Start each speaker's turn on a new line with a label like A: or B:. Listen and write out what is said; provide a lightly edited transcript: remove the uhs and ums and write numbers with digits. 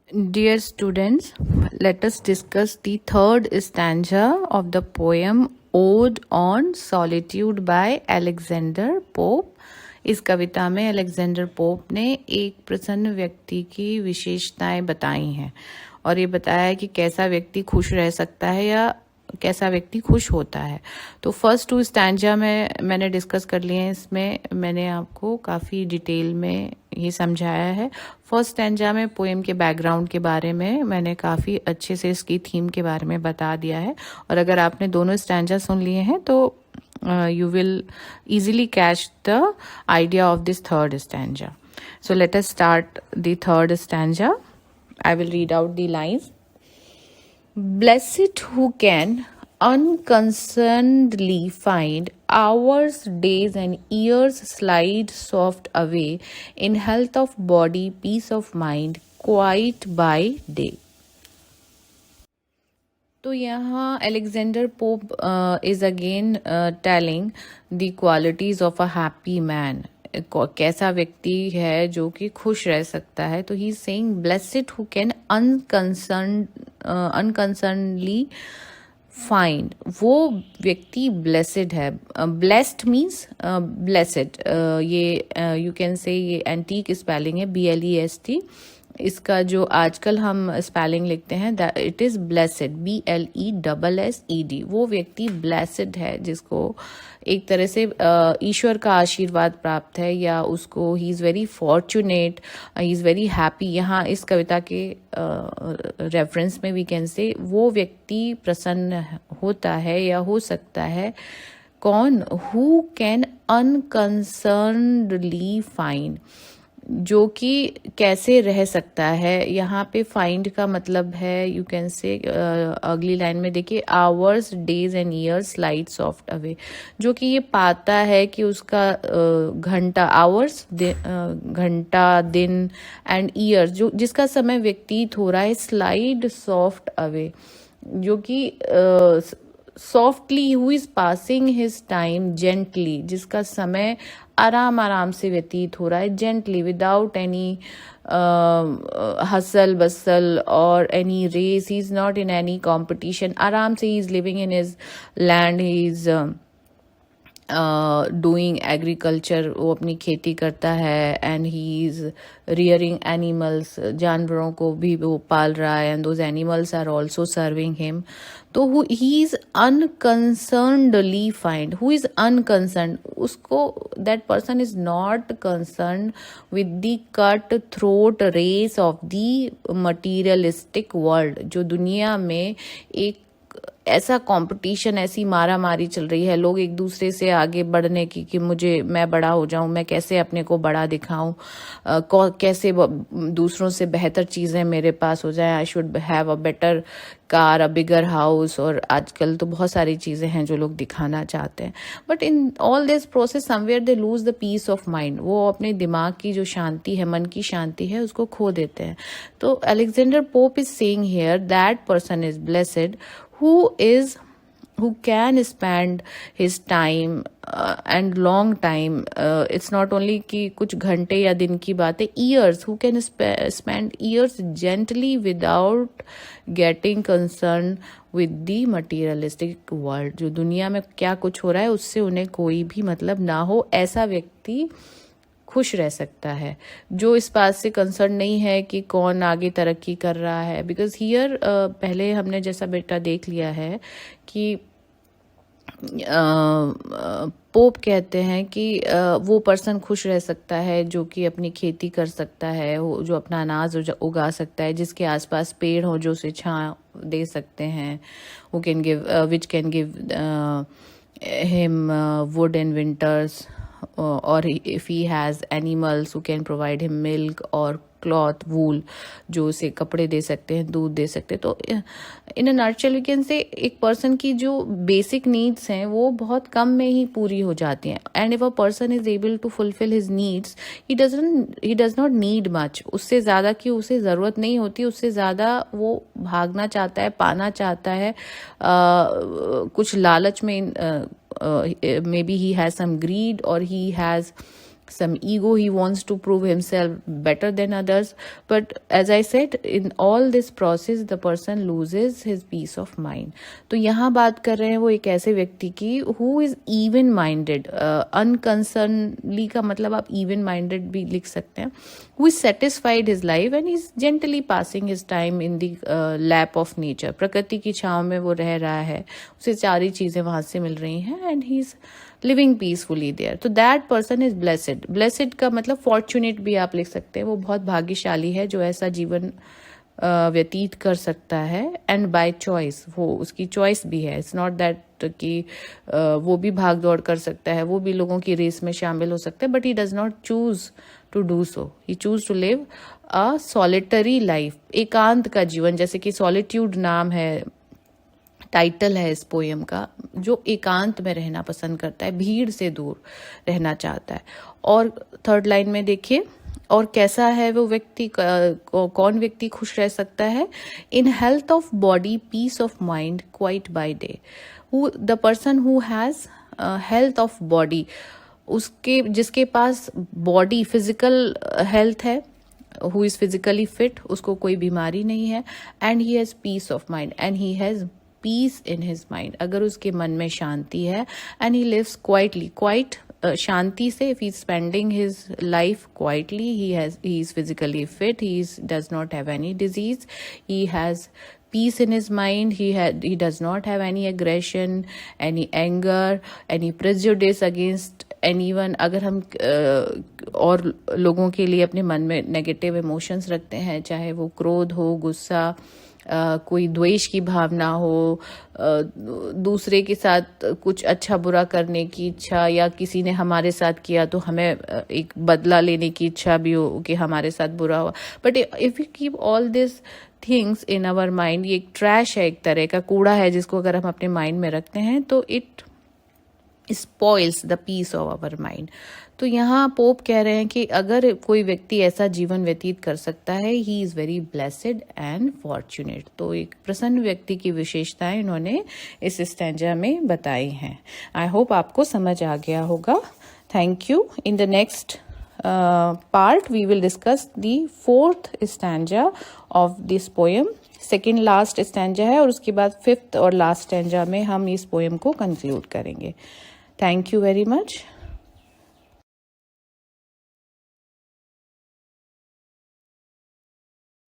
A: Dear students, let us discuss the third stanza of the poem Ode on Solitude by Alexander Pope. इस कविता में Alexander pope ने एक प्रसन्न व्यक्ति की विशेषताएं बताई हैं और ये बताया है कि कैसा व्यक्ति खुश रह सकता है या कैसा व्यक्ति खुश होता है। तो फर्स्ट टू स्टैंजा में मैंने डिस्कस कर लिए हैं, इसमें मैंने आपको काफ़ी डिटेल में ये समझाया है। फर्स्ट स्टैंजा में पोएम के बैकग्राउंड के बारे में मैंने काफ़ी अच्छे से इसकी थीम के बारे में बता दिया है और अगर आपने दोनों स्टैंजा सुन लिए हैं तो you will easily catch the idea of this third stanza. So let us start the third stanza. I will read out the lines. Blessed who can unconcernedly find hours, days, and years slide soft away in health of body, peace of mind, quiet by day. तो यहाँ Alexander pope is again telling the qualities of a happy man. कैसा व्यक्ति है जो कि खुश रह सकता है। तो he is saying blessed who can unconcernedly find, वो व्यक्ति ब्लेस्ड है। ब्लेस्ड मीन्स ब्लेस्ड, ये यू कैन से ये एंटीक स्पेलिंग है BLEST। इसका जो आजकल हम स्पेलिंग लिखते हैं इट इज ब्लेसेड, BLESSED। वो व्यक्ति ब्लेसेड है जिसको एक तरह से ईश्वर का आशीर्वाद प्राप्त है या उसको he is very fortunate, he is very happy. यहाँ इस कविता के रेफरेंस में वी कैन से वो व्यक्ति प्रसन्न होता है या हो सकता है। कौन? हु कैन अनकंसर्नडली फाइंड, जो कि कैसे रह सकता है। यहाँ पे फाइंड का मतलब है, यू कैन से अगली लाइन में देखिए, hours, days and years slide soft away, जो कि ये पाता है कि उसका घंटा, आवर्स घंटा, दिन, एंड ईयर्स जो जिसका समय व्यतीत हो रहा है, स्लाइड सॉफ्ट अवे, जो कि softly, who is passing his time gently, जिसका समय आराम आराम से व्यतीत हो रहा है, gently, without any hustle bustle और any race. He is not in any competition, आराम से he is living in his land, he is doing agriculture, वो अपनी खेती करता है, and he is rearing animals, जानवरों को भी वो पाल रहा है, and those animals are also serving him. तो he is unconcernedly find, who is unconcern, उसको that person is not concern with the cut throat race of the materialistic world. जो दुनिया में एक ऐसा कंपटीशन, ऐसी मारा मारी चल रही है, लोग एक दूसरे से आगे बढ़ने की कि मैं बड़ा हो जाऊं, मैं कैसे अपने को बड़ा दिखाऊं, कैसे दूसरों से बेहतर चीजें मेरे पास हो जाए, I should have a better car, a bigger house, और आजकल तो बहुत सारी चीजें हैं जो लोग दिखाना चाहते हैं। But in all this process somewhere they lose the peace of mind, वो अपने दिमाग की जो शांति है, मन की शांति है, उसको खो देते हैं। तो Alexander pope is saying here that person is blessed who can spend his time and long time, it's not only कि कुछ घंटे या दिन की बात है, years, who can spend years gently without getting concerned with the materialistic world। जो दुनिया में क्या कुछ हो रहा है उससे उन्हें कोई भी मतलब ना हो, ऐसा व्यक्ति खुश रह सकता है, जो इस बात से कंसर्न नहीं है कि कौन आगे तरक्की कर रहा है। बिकॉज हियर पहले हमने जैसा बेटा देख लिया है कि पोप कहते हैं कि वो पर्सन खुश रह सकता है जो कि अपनी खेती कर सकता है, जो अपना अनाज उगा सकता है, जिसके आसपास पेड़ हो जो उसे छांव दे सकते हैं, who can give which can give him wood in winters, or if he has animals who can provide him milk or cloth, wool, जो उसे कपड़े दे सकते हैं, दूध दे सकते हैं। तो in a nutshell we can say एक पर्सन की जो बेसिक नीड्स हैं वो बहुत कम में ही पूरी हो जाती हैं। And if a person is able to fulfil his needs, he does not need much, उससे ज़्यादा की उसे ज़रूरत नहीं होती, उससे ज़्यादा वो भागना चाहता है, पाना चाहता है, कुछ लालच में, may be he has some greed, और he has some ego, he wants to prove himself better than others, but as I said, in all this process the person loses his peace of mind. तो यहाँ बात कर रहे हैं वो एक ऐसे व्यक्ति की who is even minded, unconcernedly का मतलब आप even minded भी लिख सकते हैं, who is satisfied his life and is gently passing his time in the lap of nature. प्रकृति की छांव में वो रह रहा है, उसे सारी चीजें वहां से मिल रही हैं, and he is living peacefully there. तो that person is blessed. Blessed का मतलब फॉर्चुनेट भी आप लिख सकते हैं, वो बहुत भाग्यशाली है जो ऐसा जीवन व्यतीत कर सकता है. एंड बाय चॉइस, वो उसकी चॉइस भी है. इट्स नॉट दैट कि वो भी भाग दौड़ कर सकता है, वो भी लोगों की रेस में शामिल हो सकता है, but he does not choose to do so. He choose to live a solitary life, एकांत का जीवन. जैसे कि सॉलिट्यूड नाम है, टाइटल है इस पोयम का, जो एकांत में रहना पसंद करता है, भीड़ से दूर रहना चाहता है. और थर्ड लाइन में देखिए, और कैसा है वो व्यक्ति, कौन व्यक्ति खुश रह सकता है. In health of body, peace of mind, quiet by day. The person who has health of body, उसके जिसके पास बॉडी फिजिकल हेल्थ है, हु इज फिजिकली फिट, उसको कोई बीमारी नहीं है. And he has peace of mind, and he has peace in his mind. अगर उसके मन में शांति है, and he lives quietly, quiet शांति से, if he is spending his life quietly, he is physically fit, does not have any disease, he has peace in his mind, he does not have any aggression, any anger, any prejudice against anyone. अगर हम और लोगों के लिए अपने मन में negative emotions रखते हैं, चाहे वो क्रोध हो, गुस्सा, कोई द्वेष की भावना हो, दूसरे के साथ कुछ अच्छा बुरा करने की इच्छा, या किसी ने हमारे साथ किया तो हमें एक बदला लेने की इच्छा भी हो कि हमारे साथ बुरा हुआ. But if you keep all this things in our mind, ये एक ट्रैश है, एक तरह का कूड़ा है जिसको अगर हम अपने माइंड में रखते हैं तो it spoils the peace of our mind. तो यहाँ पोप कह रहे हैं कि अगर कोई व्यक्ति ऐसा जीवन व्यतीत कर सकता है, he is very blessed and fortunate. तो एक प्रसन्न व्यक्ति की विशेषताएं इन्होंने इस स्टैंजा में बताई हैं. आई होप आपको समझ आ गया होगा. Thank you. In the next part we will discuss the fourth stanza of this poem. Second last stanza है, और उसके बाद फिफ्थ और लास्ट स्टैंजा में हम इस पोएम को कंक्लूड करेंगे. Thank you very much.